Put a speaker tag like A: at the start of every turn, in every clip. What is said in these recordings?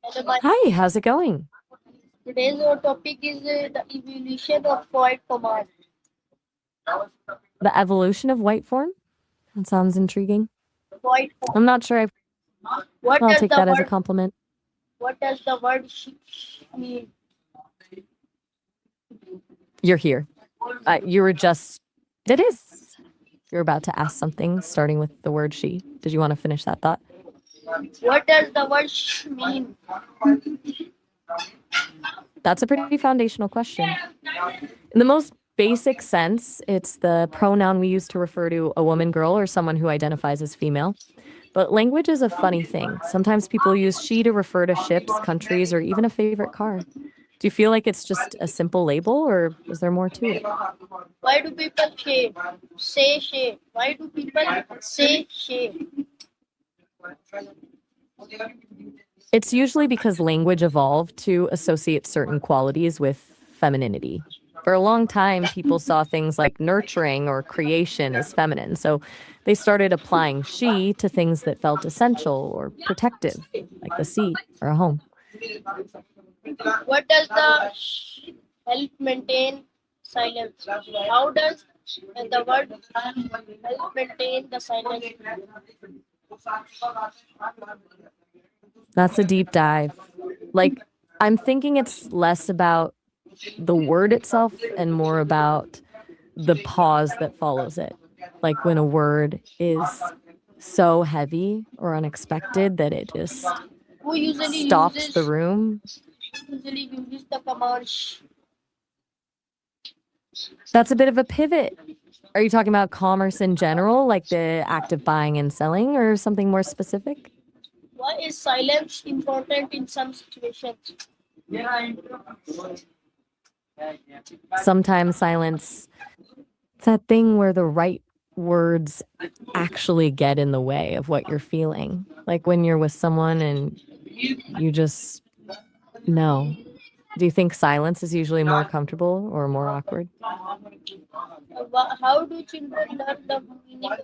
A: Hello, my
B: Hi, how's it going?
A: today's our topic is the evolution of quiet command.
B: The evolution of white form? That sounds intriguing.
A: Quiet
B: I'm
A: command.
B: not sure
A: What
B: I'll
A: does
B: take
A: the
B: that as a
A: word
B: compliment.
A: What does the word mean?
B: You're here. You were just. It is. You're about to ask something starting with the word she. Did you want to finish that thought?
A: What does the word mean?
B: That's a pretty foundational question. In the most basic sense, it's the pronoun we use to refer to a woman, girl, or someone who identifies as female. But language is a funny thing. Sometimes people use she to refer to ships, countries, or even a favorite car. Do you feel like it's just a simple label, or is there more to it?
A: Why do people say she? Why do people say she?
B: It's usually because language evolved to associate certain qualities with femininity. For a long time, people saw things like nurturing or creation as feminine, so they started applying she to things that felt essential or protective, like the sea or a home.
A: What does the help maintain silence? How does the word help maintain the silence?
B: That's a deep dive. Like, I'm thinking it's less about the word itself and more about the pause that follows it. Like when a word is so heavy or unexpected that it just
A: Who usually
B: stops the
A: uses
B: room.
A: usually uses the command
B: That's a bit of a pivot. Are you talking about commerce in general, like the act of buying and selling, or something more specific?
A: Why is silence important in some situations?
B: Sometimes silence, it's that thing where the right words actually get in the way of what you're feeling. Like when you're with someone and you just know. Do you think silence is usually more comfortable or more awkward?
A: How do children learn the meaning of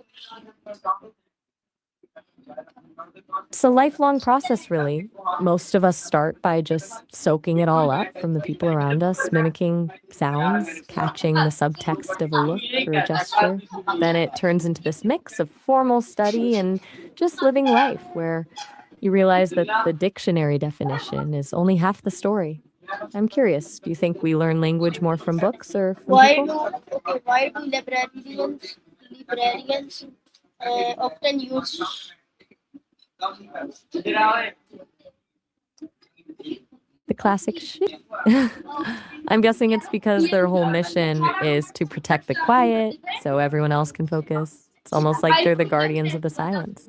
B: It's a lifelong process, really. Most of us start by just soaking it all up from the people around us, mimicking sounds, catching the subtext of a look or a gesture. Then it turns into this mix of formal study and just living life where you realize that the dictionary definition is only half the story. I'm curious, do you think we learn language more from books or from
A: why
B: people?
A: do why do librarians often use
B: The classic shit. I'm guessing it's because their whole mission is to protect the quiet so everyone else can focus. It's almost like they're the guardians of the silence.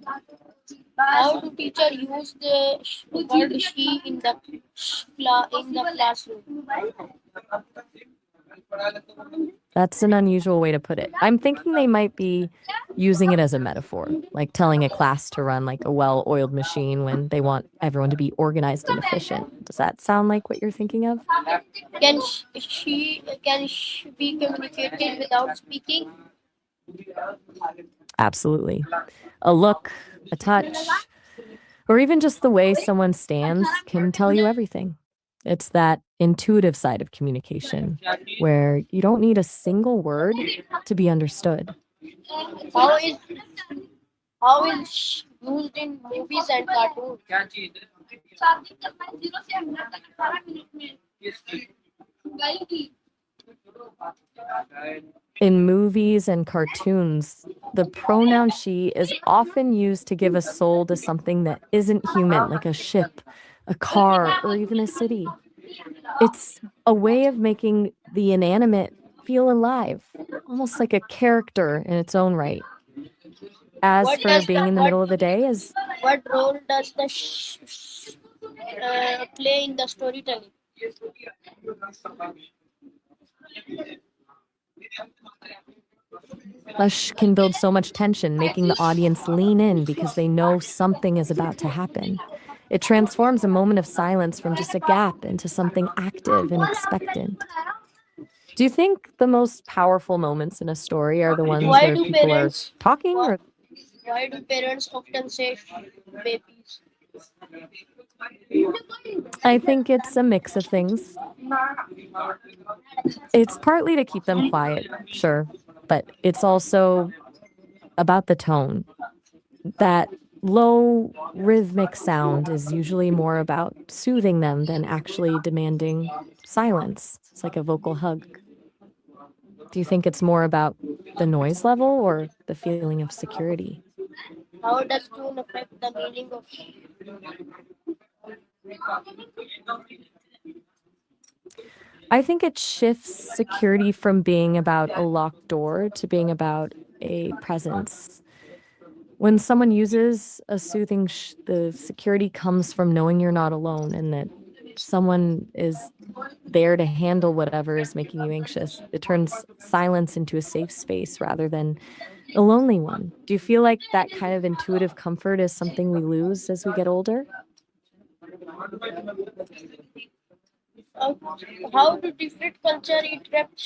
A: how do teacher use the word she in the classroom?
B: That's an unusual way to put it. I'm thinking they might be using it as a metaphor, like telling a class to run like a well-oiled machine when they want everyone to be organized and efficient. Does that sound like what you're thinking of?
A: Can she be communicated without speaking?
B: Absolutely. A look, a touch, or even just the way someone stands can tell you everything. It's that intuitive side of communication where you don't need a single word to be understood.
A: How is used in movies and cartoons?
B: In movies and cartoons, the pronoun she is often used to give a soul to something that isn't human, like a ship, a car, or even a city. It's a way of making the inanimate feel alive, almost like a character in its own right. As
A: What
B: for
A: does the
B: being in the middle of the day, is
A: what role does the play in the storytelling?
B: Lush can build so much tension, making the audience lean in because they know something is about to happen. It transforms a moment of silence from just a gap into something active and expectant. Do you think the most powerful moments in a story are the ones
A: Why
B: where
A: do
B: people are
A: parents
B: talking
A: why,
B: or
A: Why do parents often say babies?
B: I think it's a mix of things. It's partly to keep them quiet, sure, but it's also about the tone. That low rhythmic sound is usually more about soothing them than actually demanding silence. It's like a vocal hug. Do you think it's more about the noise level or the feeling of security?
A: How does tone affect the meaning of?
B: I think it shifts security from being about a locked door to being about a presence. When someone uses a soothing, the security comes from knowing you're not alone and that someone is there to handle whatever is making you anxious. It turns silence into a safe space rather than a lonely one. Do you feel like that kind of intuitive comfort is something we lose as we get older?
A: How, how do different culture interact?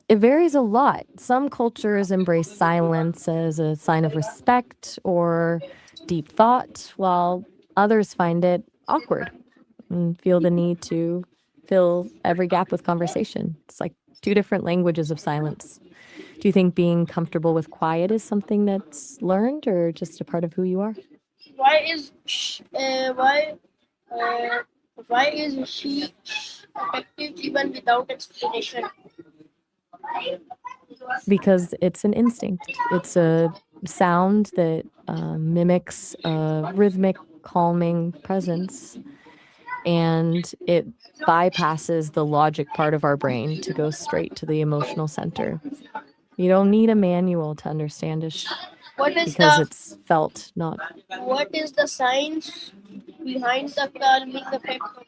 B: It varies a lot. Some cultures embrace silence as a sign of respect or deep thought, while others find it awkward and feel the need to fill every gap with conversation. It's like two different languages of silence. Do you think being comfortable with quiet is something that's learned or just a part of who you are?
A: Why is uh, why is she effective even without explanation?
B: Because it's an instinct. It's a sound that mimics a rhythmic, calming presence, and it bypasses the logic part of our brain to go straight to the emotional center. You don't need a manual to understand it
A: What is
B: because
A: the
B: it's felt, not.
A: what is the science behind the calming effect of?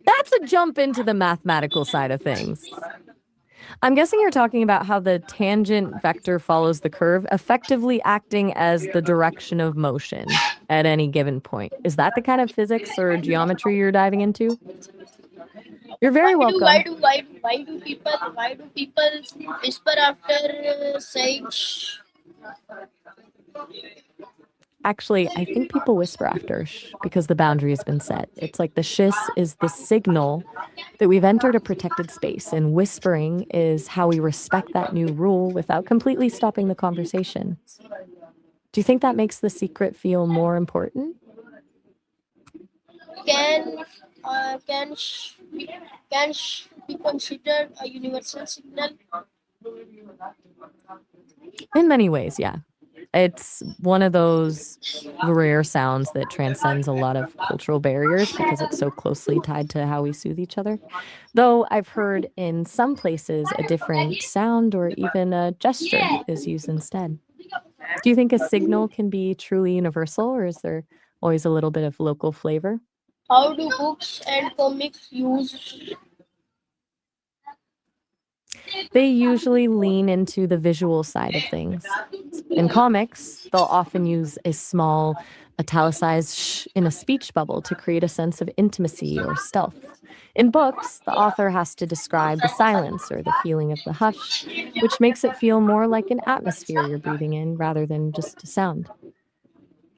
B: That's a jump into the mathematical side of things. I'm guessing you're talking about how the tangent vector follows the curve, effectively acting as the direction of motion at any given point. Is that the kind of physics or geometry you're diving into? You're very welcome.
A: Why do people whisper after saying shh?
B: Actually, I think people whisper after because the boundary has been set. It's like the shiss is the signal that we've entered a protected space, and whispering is how we respect that new rule without completely stopping the conversation. Do you think that makes the secret feel more important?
A: Can can can be considered a universal signal?
B: In many ways, yeah. It's one of those rare sounds that transcends a lot of cultural barriers because it's so closely tied to how we soothe each other. Though I've heard in some places a different sound or even a gesture is used instead. Do you think a signal can be truly universal, or is there always a little bit of local flavor?
A: How do books and comics use?
B: They usually lean into the visual side of things. In comics, they'll often use a small italicized sh in a speech bubble to create a sense of intimacy or stealth. In books, the author has to describe the silence or the feeling of the hush, which makes it feel more like an atmosphere you're breathing in rather than just a sound.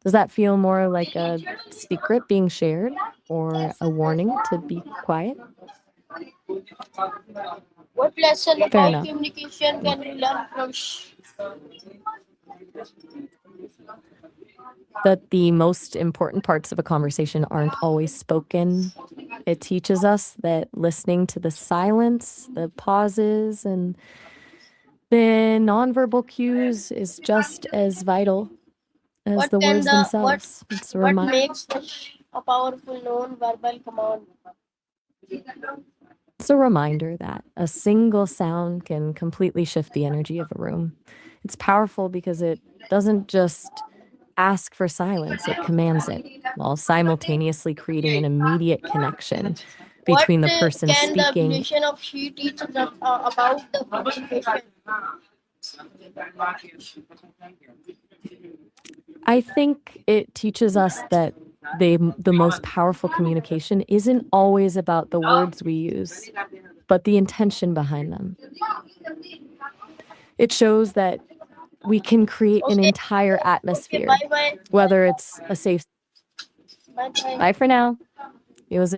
B: Does that feel more like a secret being shared or a warning to be quiet?
A: What lesson
B: Fair
A: about
B: enough.
A: communication can we learn from
B: That the most important parts of a conversation aren't always spoken. It teaches us that listening to the silence, the pauses, and the nonverbal cues is just as vital as
A: what
B: the
A: can
B: words
A: the
B: themselves. It's a
A: what
B: reminder.
A: makes the a powerful non-verbal command?
B: It's a reminder that a single sound can completely shift the energy of a room. It's powerful because it doesn't just ask for silence, it commands it, while simultaneously creating an immediate connection
A: What
B: between the person
A: can the
B: speaking.
A: evolution of she teach us about the communication?
B: I think it teaches us that the most powerful communication isn't always about the words we use, but the intention behind them. It shows that we can create an
A: Okay.
B: entire
A: Okay,
B: atmosphere,
A: bye bye.
B: whether it's a safe.
A: Bye bye.
B: Bye for now. It was